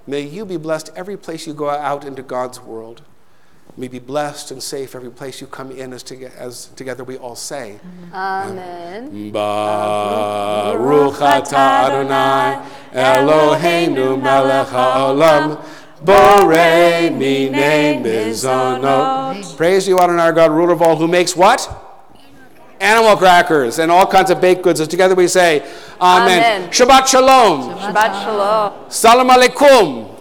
May you be blessed every place you go out into God's world. May be blessed and safe every place you come in, as together we all say. Amen. Baruch atah Adonai Eloheinu melech haolam borei minei mizonot. Praise you, Adonai, our God, ruler of all, who makes what? Animal crackers and all kinds of baked goods. As together we say, Amen. Amen. Shabbat shalom. Shabbat shalom. Salam alaikum.